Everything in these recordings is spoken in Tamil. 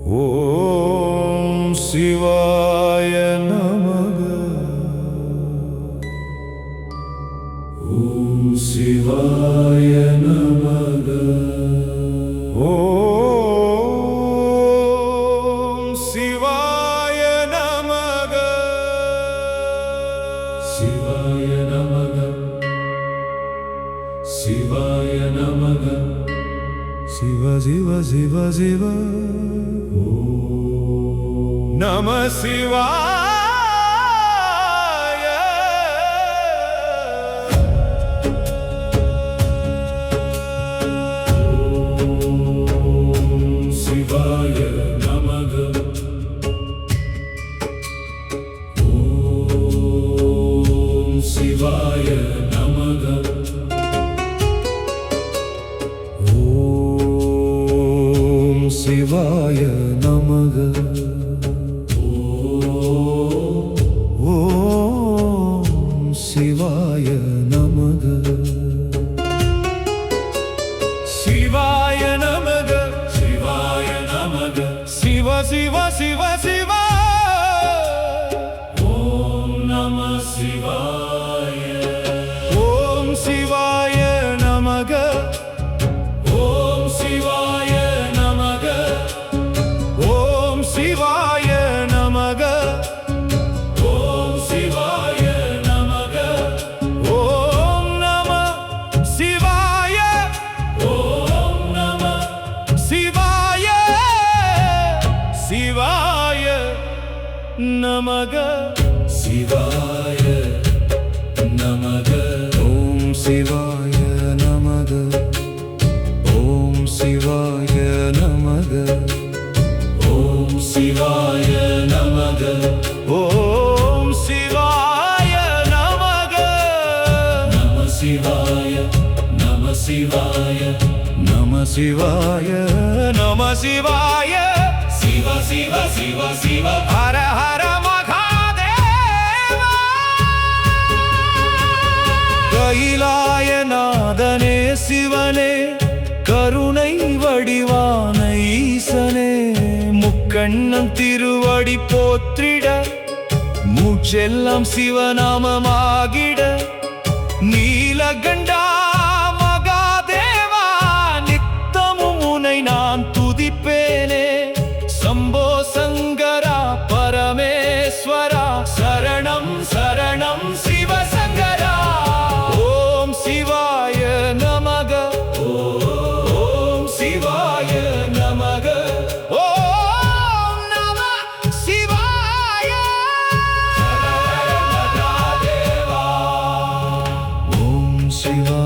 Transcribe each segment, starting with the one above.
ஓம் சிவாய நமக. ஓம் சிவாய நமக. ஓம் சிவாய நமக. சிவாய நமக. சிவாய நமக. சிவ சிவ சிவ சிவ. நம சிவாய. ஓம் சிவாய நமக. ஓம் சிவாய நமக. ஓம் சிவாய நமக. ஓம் சிவாய நமக. சிவாய நமக. சிவாய நமக. சிவ சிவ சிவ சிவ. ஓம் நம சிவாய. ஓம் சிவாய நமக. ஓம் சிவாய நமக. ஓம் சிவாய நமக. ஓம் சிவாய நமக. ஓம் நம சிவாய. ஓம் நம சிவாய. சிவாய நமக. சிவாய நமக. ஓம் சிவாய நமக. ஓம் சிவாய நமக. ஓம் சிவாய நமக. ஓம் சிவாய நமக. நம சிவாய. நம சிவாய. நம சிவாய. நம சிவாய. சிவ சிவ சிவ சிவ. ஹர ஹர மகாதேவா. கைலாயநாதனே சிவனே, கருணை வடிவான ஈசனே, முக்கண்ணன் திருவடி போற்றிட, மூச்செல்லாம் சிவநாமமாகிட, நீலகண்டா மகாதேவா, நித்தமும் உனை நான் துதிப்பேனே. சம்போ சங்கரா பரமேஸ்வரா, சரணம் சரணம் சிவசங்கரா. ஓம் சிவாய நமக. ஓம் சிவாய நமக. ஓம் நம சிவாய. ஓம் சிவாய.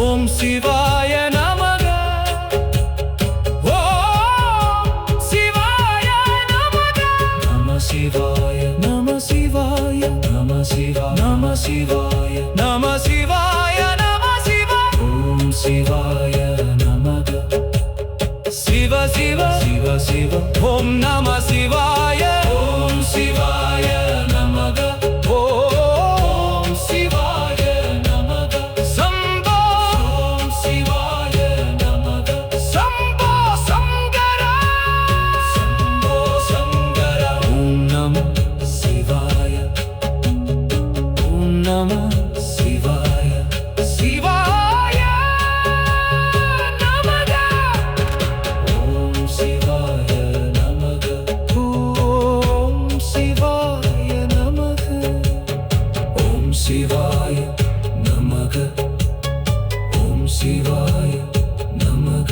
ஓம் சிவாய நமக. ஓம் சிவாய நமக. நம சிவாய நம சிவாய நம சிவாய நம சிவாய நம சிவாய நம சிவாய. ஓம் சிவாய நமக. சிவ சிவ சிவ சிவ. ஓம் நம சிவாய. ஓம் சிவாய நமக. ஓம் சிவாய நமக. சம்போ. ஓம் சிவாய நமக. சம்போ சங்கரா. சம்போ சங்கரா. ஓம் நம சிவாய. ஓம் நம சிவாய. சிவாய நமக. ஓம் சிவாய நமக. ஓம் சிவாய நமக. ஓம் சிவாய நமக. ஓம் சிவாய நமக.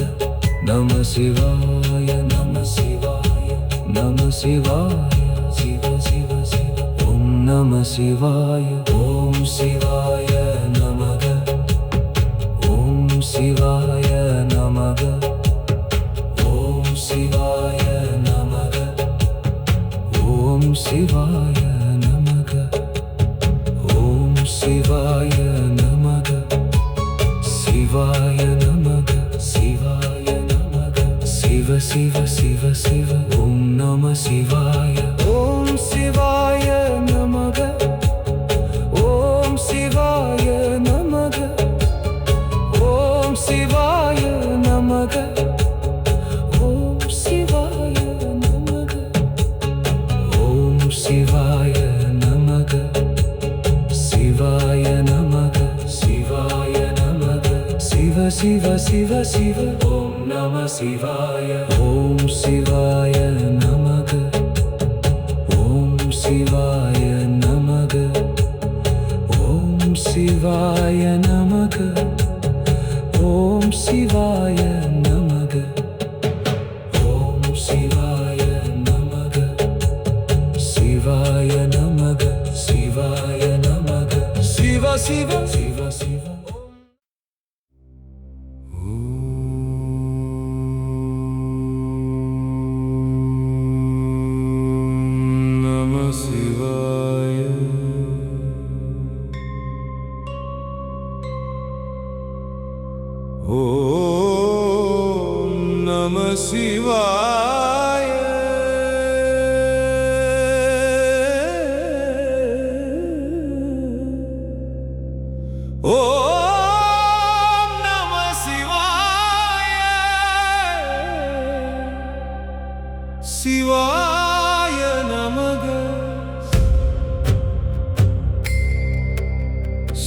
நம சிவாய நம சிவாய நம சிவாய. சிவ சிவ சிவ. ஓம் நம சிவாய. ஓம் சிவாய நமக. ஓம் சிவாய நமக. ஓம் சிவாய நமக. ஓம் சிவாய நமக. ஓம் சிவாய நமக. சிவாய நமக. சிவாய நமக. சிவ சிவ சிவ சிவ. ஓம் நம சிவாய. ஓம் சிவாய நமக. ஓம் சிவாய நமக. ஓம் சிவாய நமக. ஓம் சிவாய நமக. ஓம் சிவாய நமக. சிவாய நமக. சிவாய நமக. சிவ சிவ சிவ சிவ. ஓம் நம சிவாய. ஓம் சிவாய நமக. ஓம் சிவாய நமக. ஓம் சிவாய நமக. ஓம் சிவாய நமக. ஓம் சிவாய நமக. சிவாய நமக. சிவாய நமக. சிவ சிவ சிவ சிவ. நம சிவாய. ஓம் நம சிவாய. ஓம் நம சிவாய. சிவாய நமக.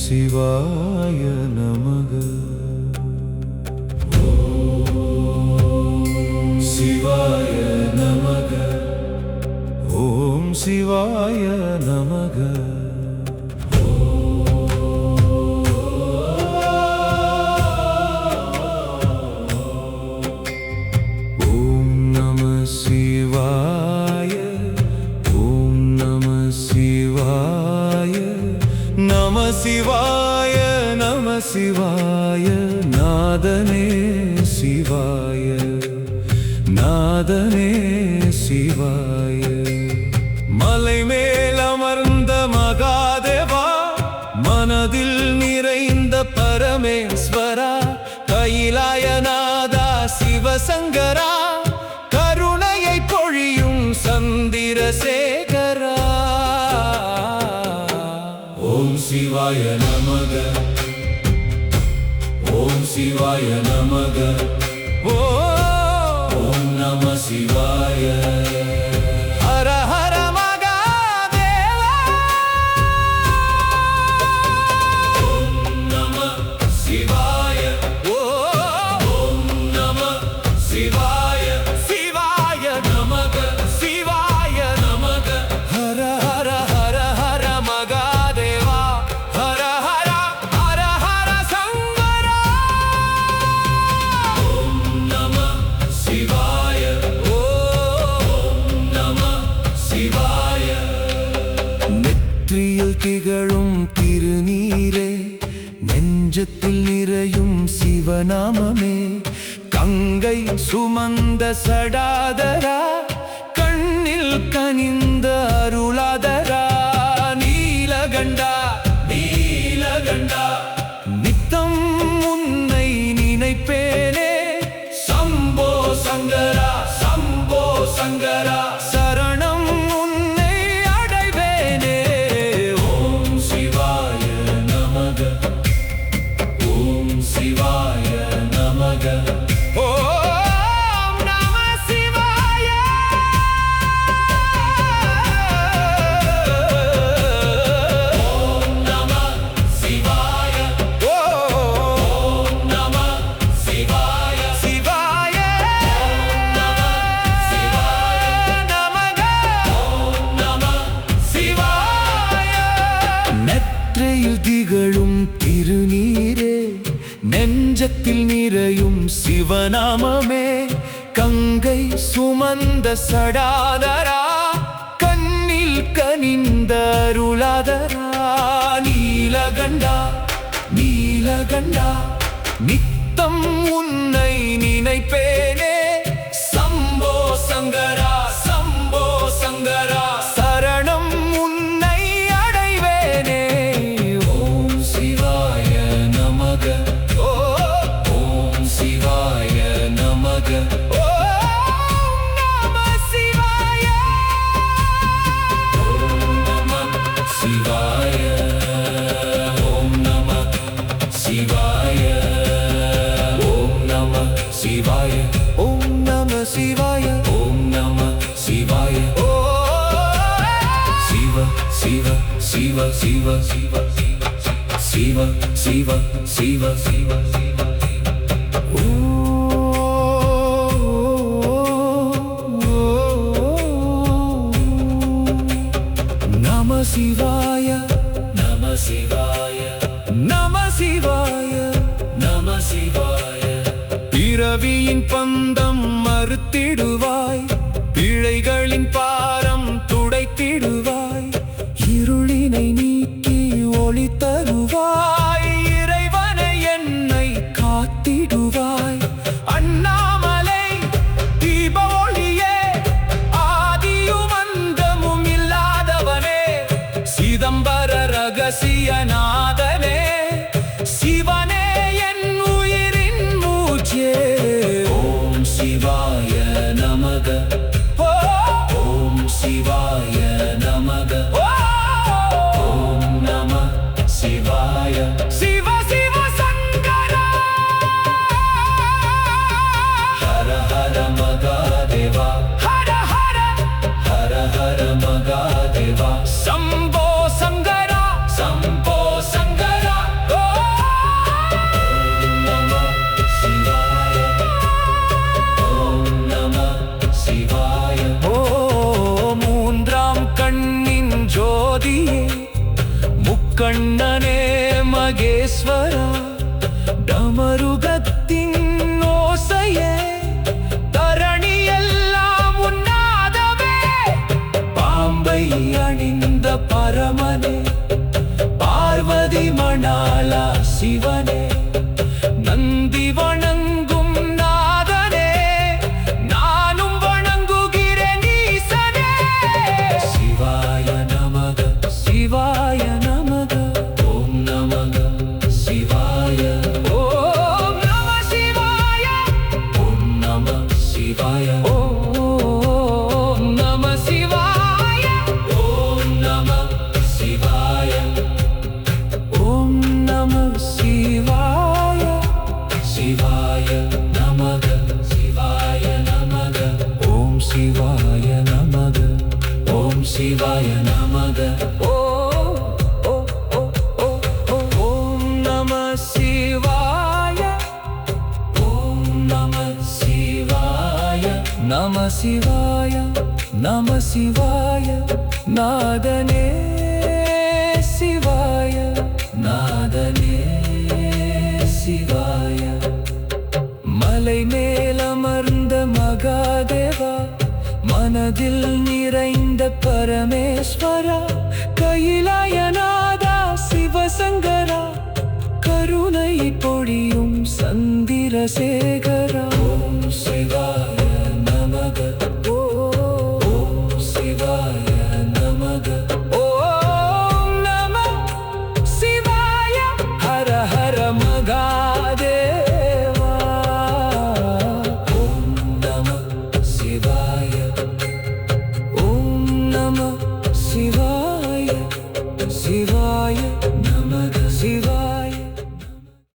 சிவாய நமக. சிவாய நமக. ஓம் சிவாய நமக. ஓம் நம சிவாய. ஓம் நம சிவாய. நம சிவாய நம சிவாய. நாதனே சிவாய. நாதனே சிவாய. மலை மேல் அமர்ந்த மகாதேவா. மனதில் நிறைந்த பரமேஸ்வரா. கைலாயநாதா சிவசங்கரா. கருணையை பொழியும் சந்திரசேகரா. ஓம் சிவாய நமக. ஓம் சிவாய நமக. ஓம் நம சிவாய. ஹர ஹர மகாதேவா. ஓம் நம சிவாய. ஓம் நம சிவாய. சிவாய நமக. சிவாய நமக. ஹர ஹர ஹர ஹர மகாதேவா. ஹர ஹர ஹர ஹர சங்கரா. ஓம் நம சிவாய. ஓம் நிறையும் சிவநாமமே. கங்கை சுமந்த சடாதரா, கண்ணில் கனிந்த அருளாதரா, நீலகண்டா நீலகண்டா, நித்தம் உன்னை நினைப்பேனே. சம்போ சங்கரா சம்போ சங்கரா, சரணம் உன்னை அடைவேனே. ஓம் சிவாய நமக ஓம் சிவாய நமக ஓம் நம சிவாய. ஓம் நம சிவாய ஓம் நம சிவாய சிவாய நம சிவாய நமக ஓம் நம சிவாய. நெற்றியில் திகழும் திருநீரே, நெஞ்சத்தில் நிறையும் சிவநாமமே. கங்கை சுமந்த சடாதரா, கண்ணில் கனிந்த அருளாதரா, நீலகண்டா நீலகண்டா, நித்தம் உன்னை நினைப்பேனே. சம்போ சங்கரா சம்போ சங்கரா, சரணம் உன்னை அடைவேனே. ஓம் சிவாய நமக ஓம் சிவாய நமக ஓம் நம சிவாய. ஓம் நம சிவாய ஓம் நம சிவாய ஓம் நம சிவாய ஓம் நம சிவாய ஓம் நம சிவாய. ஓ சிவ சிவ சிவ சிவ சிவ சிவ சிவ சிவ சிவ சிவ. நம சிவாய நம சிவாய நம சிவாய நம சிவாய. பிறவியின் பந்தம் மறுத்திடுவாய், பிழைகளின் பாரம் துடைத்திடுவாய், இருளினை நீக்கி ஒளி தருவாய், இறைவனை என்னை காத்திடுவாய். அண்ணாமலை தீப ஒளியே, ஆதியும் அந்தமும் இல்லாதவனே, சிதம்பர ரகசியநாதனே, சிவனே என் உயிரின் மூச்சே. ஓம் சிவாய நமக ஓம் சிவாய நமக ஓம் நம சிவாய. சிவ சிவ சங்கரா, ஹர ஹர மகாதேவா ஹர ஹர ஹர ஹர மகாதேவா. சம்போ சங்கரா சம்போ சங்கரா ஓம் நம சிவாய ஓம் நம சிவாய. ஓ மூன்றாம் கண்ணின் ஜோதியே, முக்கண்ணனே மகேஸ்வரா, டமருகத்தின் ஓசையே, தரணியெல்லாம் உன்னாதமே. பாம்பை அணிந்த பரமனே, பார்வதி மணாலா சிவனே, நந்தி வணங்கும் நாதனே, நானும் வணங்குகிறேன் ஈசனே. சிவாய நமக சிவாய நமக ஓம் நமக சிவாய ஓம் நம சிவாய ஓம் நம சிவாய ஓம் நம சிவாய ஓம் நம சிவாய ஓம் நம சிவாய. சிவாய நமக சிவாய நமக ஓம் சிவாய நமக ஓம் சிவாய நமக ஓம் நம சிவாய ஓம் நம சிவாய. நம சிவாய நம சிவாய, நாதனே சிவாய நாதனே சிவாய. மலை மேலமர்ந்த மகாதேவா, மனதில் நிறைந்த பரமேஸ்வரா, கையிலாயநாதா சிவசங்கரா, கருணை பொழியும் சந்திரசேகரா. ஓம் சிவாய